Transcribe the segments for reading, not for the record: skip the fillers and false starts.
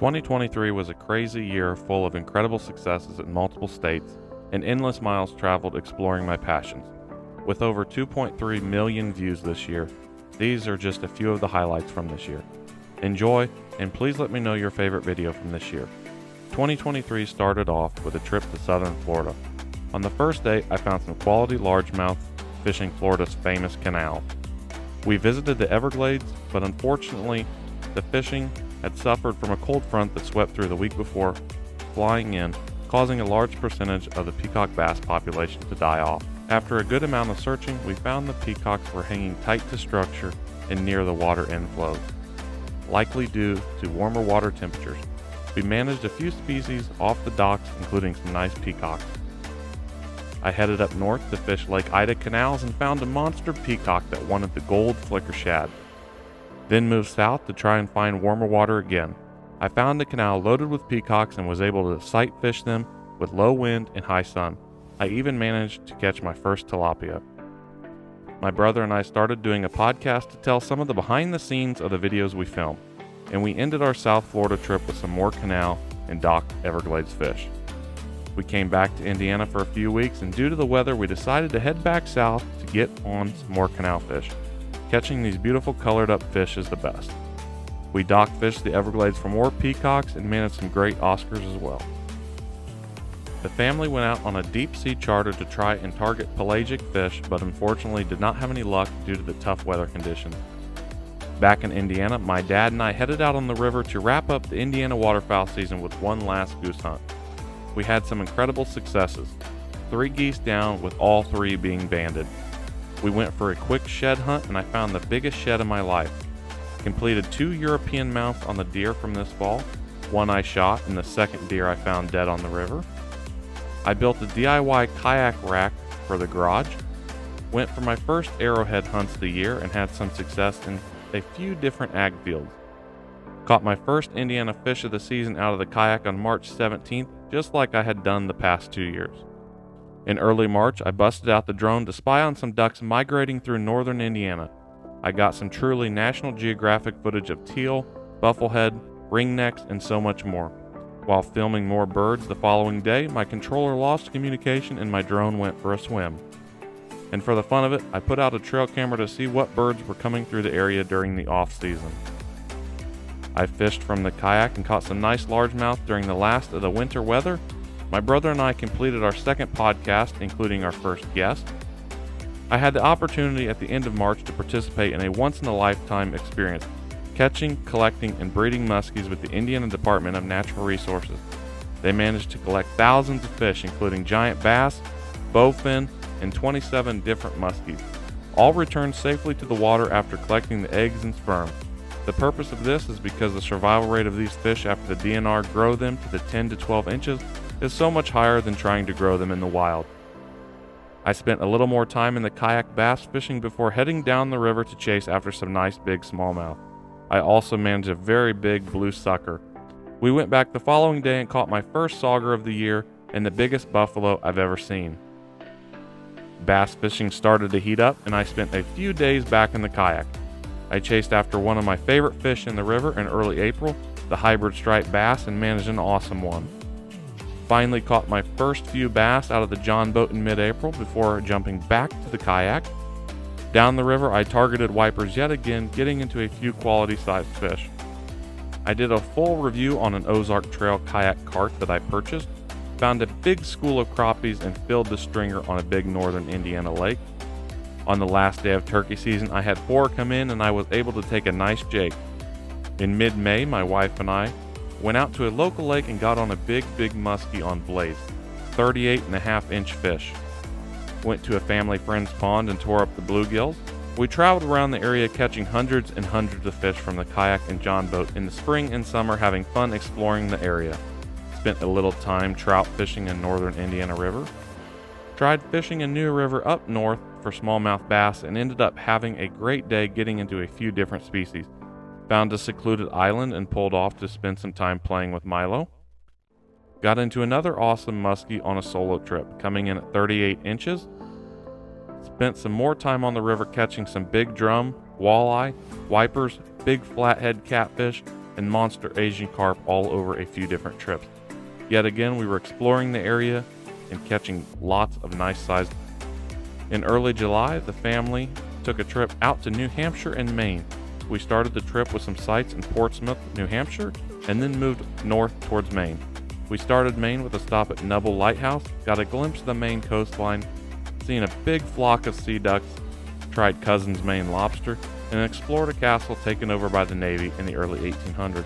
2023 was a crazy year full of incredible successes in multiple states and endless miles traveled exploring my passions. With over 2.3 million views this year, these are just a few of the highlights from this year. Enjoy, and please let me know your favorite video from this year. 2023 started off with a trip to southern Florida. On the first day, I found some quality largemouth fishing Florida's famous canal. We visited the Everglades, but unfortunately, the fishing had suffered from a cold front that swept through the week before flying in, causing a large percentage of the peacock bass population to die off. After a good amount of searching, we found the peacocks were hanging tight to structure and near the water inflows, likely due to warmer water temperatures. We managed a few species off the docks, including some nice peacocks. I headed up north to fish Lake Ida canals and found a monster peacock that wanted the gold flicker shad. Then moved south to try and find warmer water again. I found a canal loaded with peacocks and was able to sight fish them with low wind and high sun. I even managed to catch my first tilapia. My brother and I started doing a podcast to tell some of the behind the scenes of the videos we filmed, and we ended our South Florida trip with some more canal and docked Everglades fish. We came back to Indiana for a few weeks, and due to the weather, we decided to head back south to get on some more canal fish. Catching these beautiful colored up fish is the best. We dock fished the Everglades for more peacocks and managed some great Oscars as well. The family went out on a deep sea charter to try and target pelagic fish, but unfortunately did not have any luck due to the tough weather conditions. Back in Indiana, my dad and I headed out on the river to wrap up the Indiana waterfowl season with one last goose hunt. We had some incredible successes, 3 geese down with all 3 being banded. We went for a quick shed hunt and I found the biggest shed of my life. Completed 2 European mounts on the deer from this fall. One I shot and the second deer I found dead on the river. I built a DIY kayak rack for the garage. Went for my first arrowhead hunts of the year and had some success in a few different ag fields. Caught my first Indiana fish of the season out of the kayak on March 17th, just like I had done the past 2 years. In early March, I busted out the drone to spy on some ducks migrating through northern Indiana. I got some truly National Geographic footage of teal, bufflehead, ringnecks, and so much more. While filming more birds the following day, my controller lost communication and my drone went for a swim. And for the fun of it, I put out a trail camera to see what birds were coming through the area during the off-season. I fished from the kayak and caught some nice largemouth during the last of the winter weather. My brother and I completed our second podcast, including our first guest. I had the opportunity at the end of March to participate in a once-in-a-lifetime experience, catching, collecting, and breeding muskies with the Indiana Department of Natural Resources. They managed to collect thousands of fish, including giant bass, bowfin, and 27 different muskies. All returned safely to the water after collecting the eggs and sperm. The purpose of this is because the survival rate of these fish after the DNR grow them to the 10 to 12 inches is so much higher than trying to grow them in the wild. I spent a little more time in the kayak bass fishing before heading down the river to chase after some nice big smallmouth. I also managed a very big blue sucker. We went back the following day and caught my first sauger of the year and the biggest buffalo I've ever seen. Bass fishing started to heat up and I spent a few days back in the kayak. I chased after one of my favorite fish in the river in early April, the hybrid striped bass, and managed an awesome one. Finally caught my first few bass out of the John boat in mid-April before jumping back to the kayak. Down the river, I targeted wipers yet again, getting into a few quality-sized fish. I did a full review on an Ozark Trail kayak cart that I purchased, found a big school of crappies, and filled the stringer on a big northern Indiana lake. On the last day of turkey season, I had 4 come in and I was able to take a nice jake. In mid-May, my wife and I went out to a local lake and got on a big muskie on Blaze, 38.5-inch fish. Went to a family friend's pond and tore up the bluegills. We traveled around the area catching hundreds and hundreds of fish from the kayak and John boat in the spring and summer, having fun exploring the area. Spent a little time trout fishing in northern Indiana River. Tried fishing in New River up north for smallmouth bass and ended up having a great day getting into a few different species. Found a secluded island and pulled off to spend some time playing with Milo. Got into another awesome muskie on a solo trip, coming in at 38 inches. Spent some more time on the river catching some big drum, walleye, wipers, big flathead catfish, and monster Asian carp all over a few different trips. Yet again, we were exploring the area and catching lots of nice sized. In early July, the family took a trip out to New Hampshire and Maine. We started the trip with some sights in Portsmouth, New Hampshire, and then moved north towards Maine. We started Maine with a stop at Nubble Lighthouse, got a glimpse of the Maine coastline, seen a big flock of sea ducks, tried Cousin's Maine lobster, and explored a castle taken over by the Navy in the early 1800s.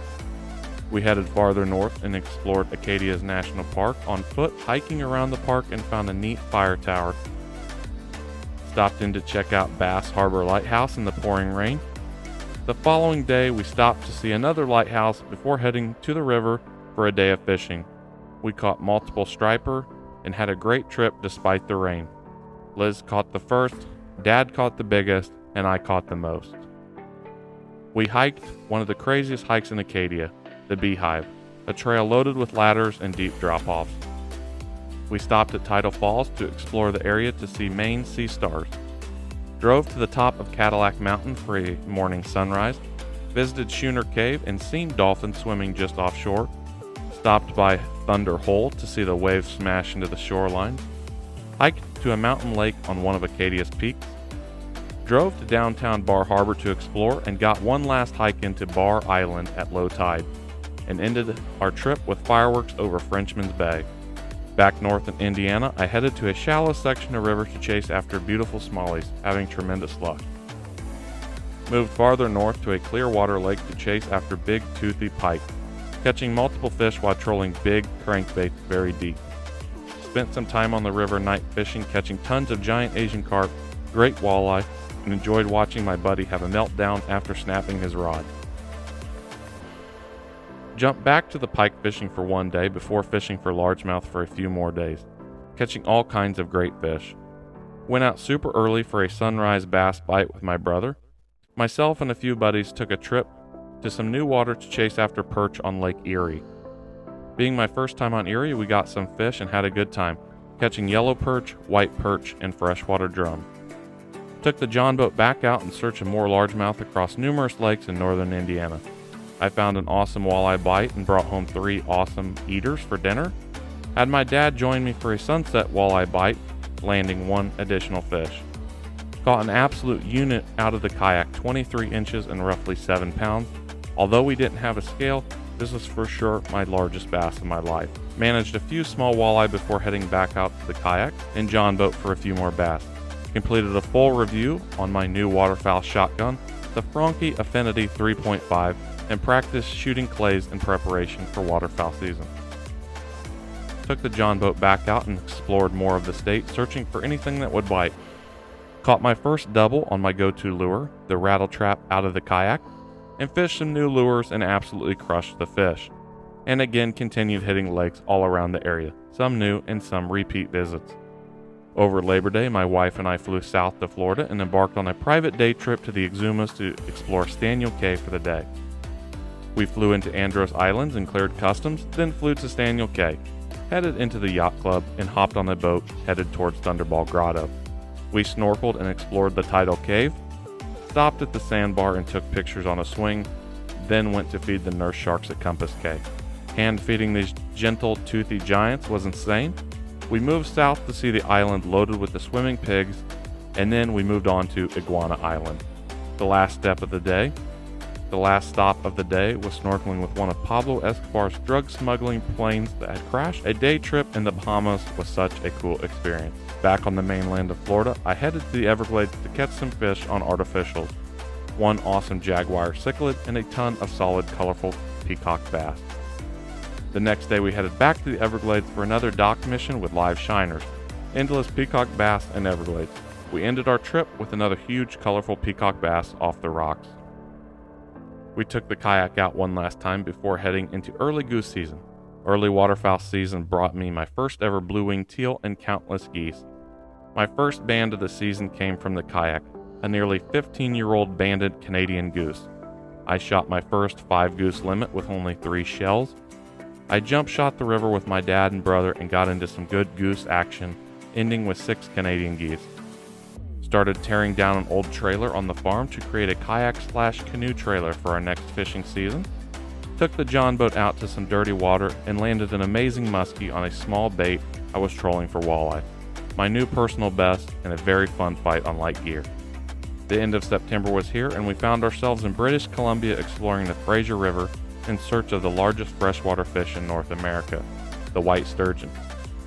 We headed farther north and explored Acadia's National Park on foot, hiking around the park, and found a neat fire tower. Stopped in to check out Bass Harbor Lighthouse in the pouring rain. The following day, we stopped to see another lighthouse before heading to the river for a day of fishing. We caught multiple striper and had a great trip despite the rain. Liz caught the first, Dad caught the biggest, and I caught the most. We hiked one of the craziest hikes in Acadia, the Beehive, a trail loaded with ladders and deep drop-offs. We stopped at Tidal Falls to explore the area to see Maine sea stars. Drove to the top of Cadillac Mountain for a morning sunrise, visited Schooner Cave and seen dolphins swimming just offshore, stopped by Thunder Hole to see the waves smash into the shoreline, hiked to a mountain lake on one of Acadia's peaks, drove to downtown Bar Harbor to explore, and got one last hike into Bar Island at low tide, and ended our trip with fireworks over Frenchman's Bay. Back north in Indiana, I headed to a shallow section of river to chase after beautiful smallies, having tremendous luck. Moved farther north to a clear water lake to chase after big toothy pike, catching multiple fish while trolling big crankbaits very deep. Spent some time on the river night fishing, catching tons of giant Asian carp, great walleye, and enjoyed watching my buddy have a meltdown after snapping his rod. Jumped back to the pike fishing for one day before fishing for largemouth for a few more days, catching all kinds of great fish. Went out super early for a sunrise bass bite with my brother. Myself and a few buddies took a trip to some new water to chase after perch on Lake Erie. Being my first time on Erie, we got some fish and had a good time, catching yellow perch, white perch, and freshwater drum. Took the John boat back out in search of more largemouth across numerous lakes in northern Indiana. I found an awesome walleye bite and brought home 3 awesome eaters for dinner. Had my dad join me for a sunset walleye bite, landing 1 additional fish. Caught an absolute unit out of the kayak, 23 inches and roughly 7 pounds. Although we didn't have a scale, this was for sure my largest bass of my life. Managed a few small walleye before heading back out to the kayak and John boat for a few more bass. Completed a full review on my new waterfowl shotgun, the Franke Affinity 3.5, and practiced shooting clays in preparation for waterfowl season. Took the John boat back out and explored more of the state, searching for anything that would bite. Caught my first double on my go-to lure, the rattle trap, out of the kayak, and fished some new lures and absolutely crushed the fish. And again continued hitting lakes all around the area, some new and some repeat visits. Over Labor Day, my wife and I flew south to Florida and embarked on a private day trip to the Exumas to explore Staniel Cay for the day. We flew into Andros Islands and cleared customs, then flew to Staniel Cay, headed into the yacht club, and hopped on a boat headed towards Thunderball Grotto. We snorkeled and explored the tidal cave, stopped at the sandbar and took pictures on a swing, then went to feed the nurse sharks at Compass Cay. Hand feeding these gentle, toothy giants was insane. We moved south to see the island loaded with the swimming pigs, and then we moved on to Iguana Island. The last stop of the day was snorkeling with one of Pablo Escobar's drug smuggling planes that had crashed. A day trip in the Bahamas was such a cool experience. Back on the mainland of Florida, I headed to the Everglades to catch some fish on artificials, 1 awesome jaguar cichlid, and a ton of solid, colorful peacock bass. The next day we headed back to the Everglades for another dock mission with live shiners, endless peacock bass, and Everglades. We ended our trip with another huge, colorful peacock bass off the rocks. We took the kayak out one last time before heading into early goose season. Early waterfowl season brought me my first ever blue-winged teal and countless geese. My first band of the season came from the kayak, a nearly 15-year-old banded Canadian goose. I shot my first 5 goose limit with only 3 shells. I jump shot the river with my dad and brother and got into some good goose action, ending with 6 Canadian geese. Started tearing down an old trailer on the farm to create a kayak/canoe trailer for our next fishing season. Took the John boat out to some dirty water and landed an amazing muskie on a small bait I was trolling for walleye. My new personal best and a very fun fight on light gear. The end of September was here and we found ourselves in British Columbia exploring the Fraser River in search of the largest freshwater fish in North America, the white sturgeon,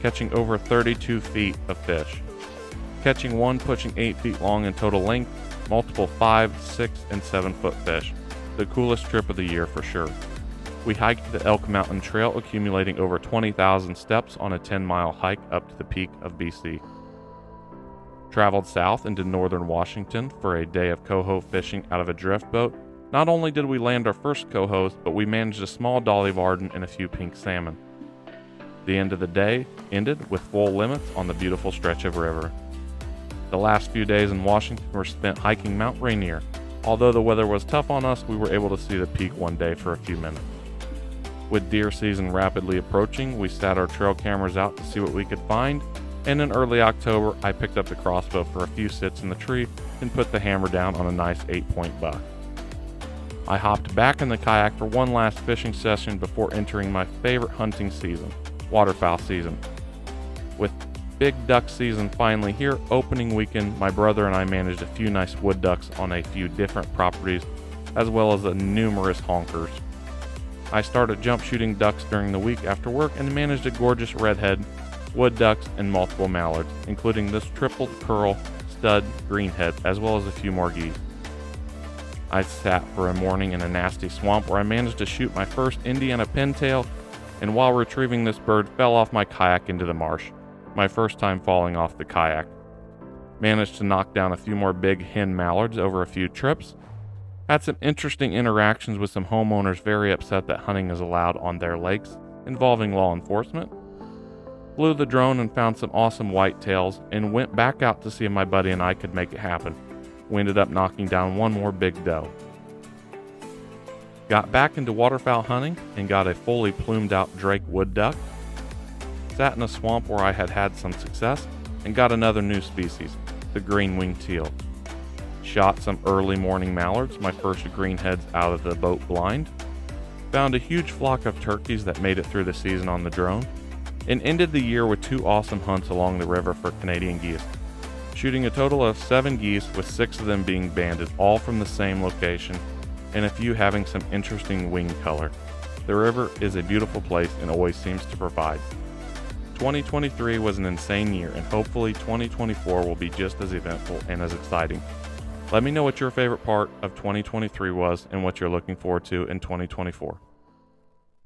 catching over 32 feet of fish. Catching one pushing 8 feet long in total length, multiple 5, 6, and 7 foot fish. The coolest trip of the year for sure. We hiked the Elk Mountain Trail, accumulating over 20,000 steps on a 10-mile hike up to the peak of BC. Traveled south into northern Washington for a day of coho fishing out of a drift boat. Not only did we land our first cohos, but we managed a small Dolly Varden and a few pink salmon. The end of the day ended with full limits on the beautiful stretch of river. The last few days in Washington were spent hiking Mount Rainier. Although the weather was tough on us, we were able to see the peak one day for a few minutes. With deer season rapidly approaching, we sat our trail cameras out to see what we could find, and in early October, I picked up the crossbow for a few sits in the tree and put the hammer down on a nice 8-point buck. I hopped back in the kayak for one last fishing session before entering my favorite hunting season, waterfowl season. With big duck season finally here, opening weekend, my brother and I managed a few nice wood ducks on a few different properties, as well as numerous honkers. I started jump shooting ducks during the week after work and managed a gorgeous redhead, wood ducks, and multiple mallards, including this triple curl stud greenhead, as well as a few more geese. I sat for a morning in a nasty swamp where I managed to shoot my first Indiana pintail, and while retrieving this bird, fell off my kayak into the marsh. My first time falling off the kayak. Managed to knock down a few more big hen mallards over a few trips. Had some interesting interactions with some homeowners very upset that hunting is allowed on their lakes, involving law enforcement. Flew the drone and found some awesome whitetails, and went back out to see if my buddy and I could make it happen. We ended up knocking down one more big doe. Got back into waterfowl hunting and got a fully plumed out Drake wood duck. Sat in a swamp where I had some success and got another new species, the green-winged teal. Shot some early morning mallards, my first greenheads out of the boat blind. Found a huge flock of turkeys that made it through the season on the drone, and ended the year with 2 awesome hunts along the river for Canadian geese. Shooting a total of 7 geese, with 6 of them being banded, all from the same location, and a few having some interesting wing color. The river is a beautiful place and always seems to provide. 2023 was an insane year, and hopefully 2024 will be just as eventful and as exciting. Let me know what your favorite part of 2023 was and what you're looking forward to in 2024.